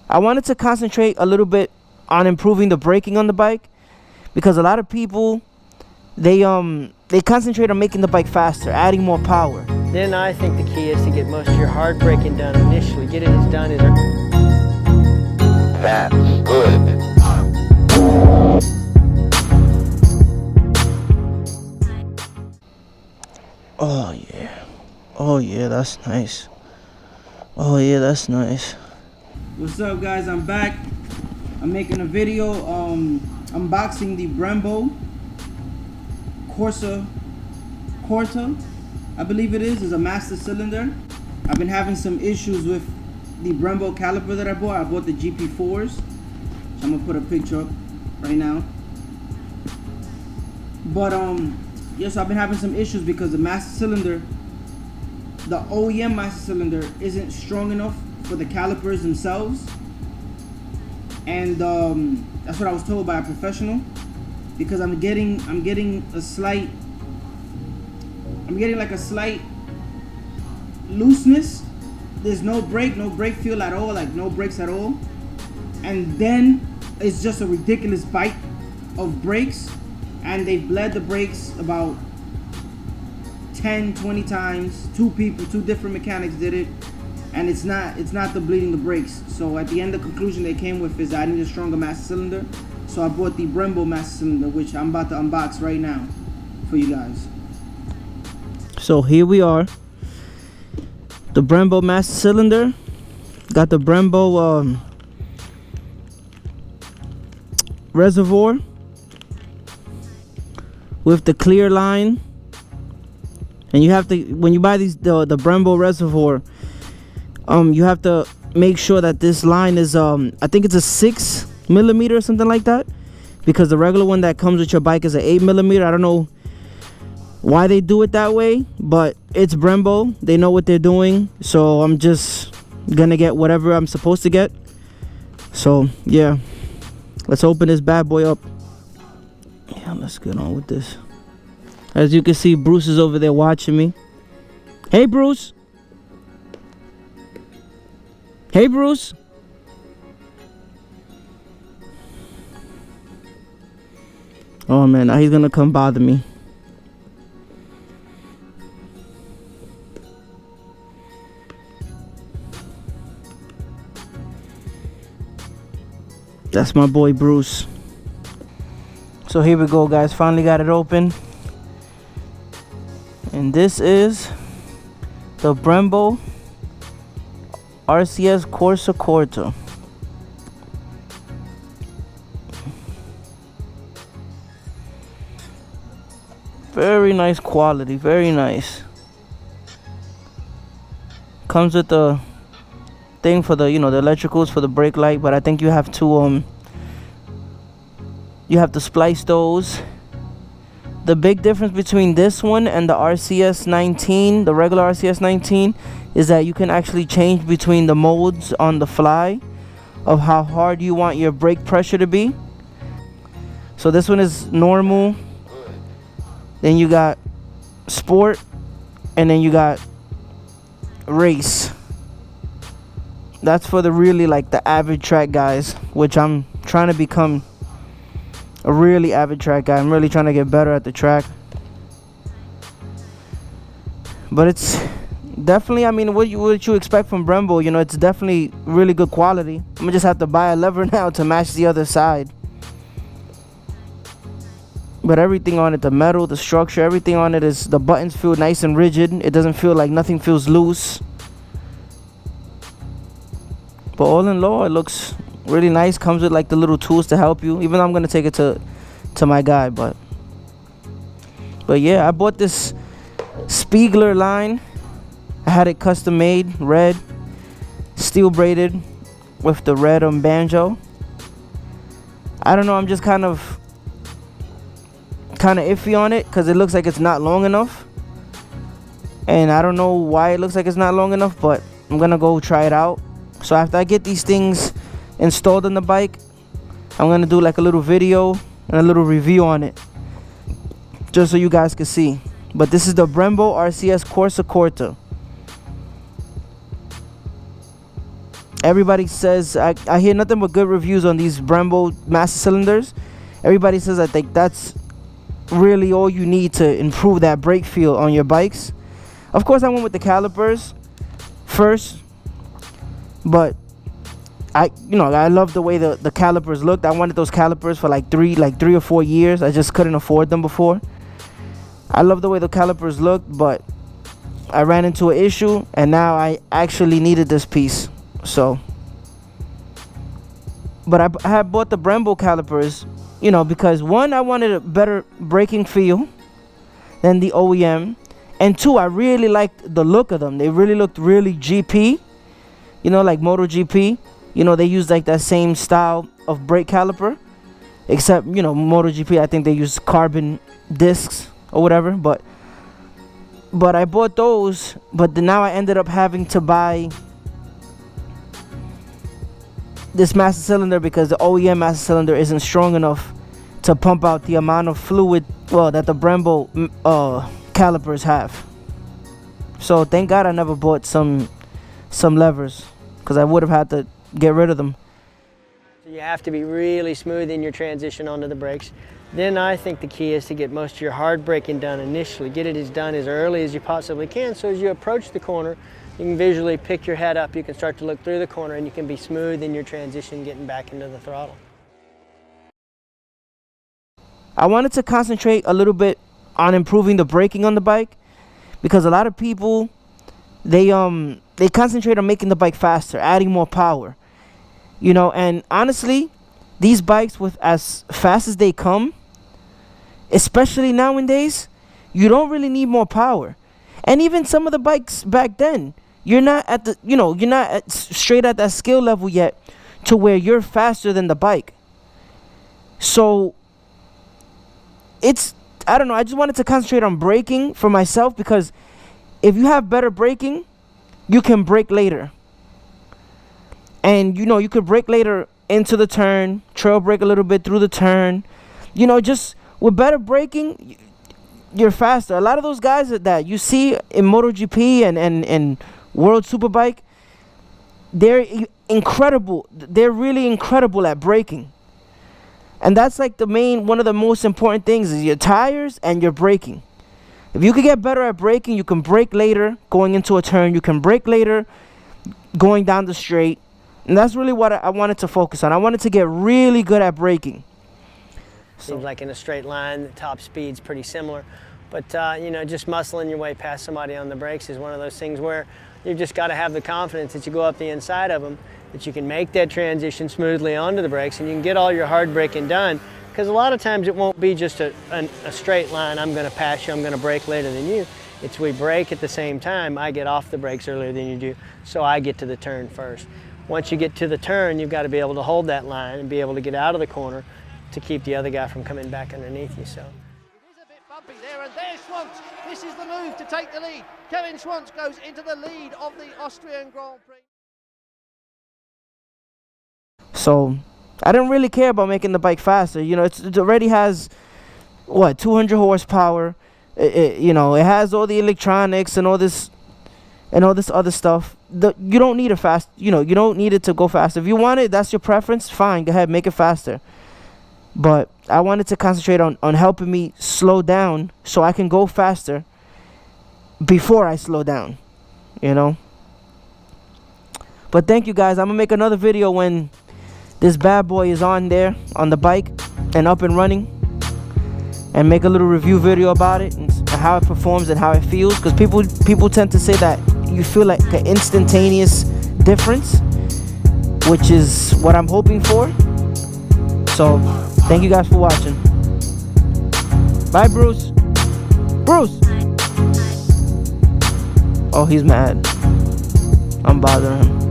I wanted to concentrate a little bit on improving the braking on the bike, because a lot of people, they concentrate on making the bike faster, adding more power. Then I think the key is to get most of your hard braking done initially. Get it as done as... That's good. Oh yeah. Oh yeah, that's nice. Oh yeah, that's nice. What's up guys, I'm back. I'm making a video unboxing the Brembo Corsa Corta, I believe it is a master cylinder. I've been having some issues with the Brembo caliper that I bought. I bought the GP4s. I'm gonna put a picture up right now. But yeah, so I've been having some issues because the master cylinder, the OEM master cylinder, isn't strong enough for the calipers themselves. And that's what I was told by a professional, because I'm getting a slight, like a slight looseness. There's no brake feel at all, like no brakes at all. And then it's just a ridiculous bite of brakes, and they've bled the brakes about 10-20 times. Two different mechanics did it, and it's not the bleeding the brakes. So at the end, the conclusion they came with is I need a stronger master cylinder. So I bought the Brembo master cylinder, which I'm about to unbox right now for you guys. So here we are, the Brembo master cylinder. Got the Brembo reservoir with the clear line. And you have to, when you buy these the Brembo reservoir, you have to make sure that this line is I think it's a 6mm or something like that, because the regular one that comes with your bike is an 8mm. I don't know why they do it that way, but it's Brembo. They know what they're doing, so I'm just gonna get whatever I'm supposed to get. So yeah, let's open this bad boy up. Yeah, let's get on with this. As you can see, Bruce is over there watching me. Hey Bruce. Hey Bruce. Oh man, now he's gonna come bother me. That's my boy Bruce. So here we go guys, finally got it open. And this is the Brembo Rcs Corsa Corta. Very nice quality, very nice. Comes with the thing for the, you know, the electricals for the brake light, but I think you have to splice those. The big difference between this one and the RCS 19, the regular RCS 19, is that you can actually change between the modes on the fly of how hard you want your brake pressure to be. So this one is normal, then you got sport, and then you got race. That's for the really, like, the avid track guys, which I'm trying to become a really avid track guy. I'm really trying to get better at the track. But it's definitely, I mean, what you expect from Brembo, you know, it's definitely really good quality. I'm gonna just have to buy a lever now to match the other side. But everything on it, the metal, the structure, everything on it is, the buttons feel nice and rigid. It doesn't feel like nothing feels loose. But all in all, it looks really nice. Comes with like the little tools to help you, even though I'm gonna take it to my guy. But yeah, I bought this Spiegler line. I had it custom made, red, steel braided with the red banjo. I don't know, I'm just kind of iffy on it because it looks like it's not long enough, and I don't know why it looks like it's not long enough, but I'm gonna go try it out. So after I get these things installed on the bike, I'm gonna do like a little video and a little review on it, just so you guys can see. But this is the Brembo Rcs Corsa Corta. everybody says, I hear nothing but good reviews on these Brembo master cylinders. Everybody says I think that's really all you need to improve that brake feel on your bikes. Of course, I went with the calipers first, but I love the way the calipers looked. I wanted those calipers for like three or 4 years. I just couldn't afford them before. I love the way the calipers looked, but I ran into an issue, and now I actually needed this piece. So, but I had bought the Brembo calipers, you know, because one, I wanted a better braking feel than the OEM, and two, I really liked the look of them. They really looked really GP, you know, like MotoGP. You know, they use like that same style of brake caliper, except, you know, MotoGP, I think they use carbon discs or whatever. But I bought those, but now I ended up having to buy this master cylinder because the OEM master cylinder isn't strong enough to pump out the amount of fluid, well, that the Brembo calipers have. So thank God I never bought some levers, because I would have had to get rid of them. You have to be really smooth in your transition onto the brakes. Then I think the key is to get most of your hard braking done initially. Get it done as early as you possibly can, so as you approach the corner, you can visually pick your head up, you can start to look through the corner, and you can be smooth in your transition getting back into the throttle. I wanted to concentrate a little bit on improving the braking on the bike, because a lot of people, they concentrate on making the bike faster, adding more power. You know, and honestly, these bikes, with as fast as they come, especially nowadays, you don't really need more power. And even some of the bikes back then, you're not at the, you know, you're not straight at that skill level yet to where you're faster than the bike. So it's, I don't know, I just wanted to concentrate on braking for myself, because if you have better braking, you can brake later. And, you know, you could brake later into the turn, trail brake a little bit through the turn. You know, just with better braking, you're faster. A lot of those guys that you see in MotoGP and World Superbike, they're incredible. They're really incredible at braking. And that's like one of the most important things is your tires and your braking. If you could get better at braking, you can brake later going into a turn. You can brake later going down the straight. And that's really what I wanted to focus on. I wanted to get really good at braking. Seems like in a straight line, the top speed's pretty similar. But, you know, just muscling your way past somebody on the brakes is one of those things where you've just got to have the confidence that you go up the inside of them, that you can make that transition smoothly onto the brakes, and you can get all your hard braking done. Because a lot of times it won't be just a straight line, I'm going to pass you, I'm going to brake later than you. It's we brake at the same time, I get off the brakes earlier than you do, so I get to the turn first. Once you get to the turn, you've got to be able to hold that line and be able to get out of the corner to keep the other guy from coming back underneath you. So. It is a bit bumpy there, and there's Schwantz. This is the move to take the lead. Kevin Schwantz goes into the lead of the Austrian Grand Prix. So I didn't really care about making the bike faster. You know, it already has, what, 200 horsepower. You know, it has all the electronics and all this other stuff. You don't need a fast, you know, you don't need it to go fast. If you want it, that's your preference, fine, go ahead, make it faster. But I wanted to concentrate on helping me slow down so I can go faster before I slow down, you know. But thank you guys. I'm gonna make another video when this bad boy is on there on the bike and up and running, and make a little review video about it and how it performs and how it feels, because people tend to say that you feel like an instantaneous difference, which is what I'm hoping for. So thank you guys for watching. Bye, Bruce. Bruce. Oh, he's mad. I'm bothering him.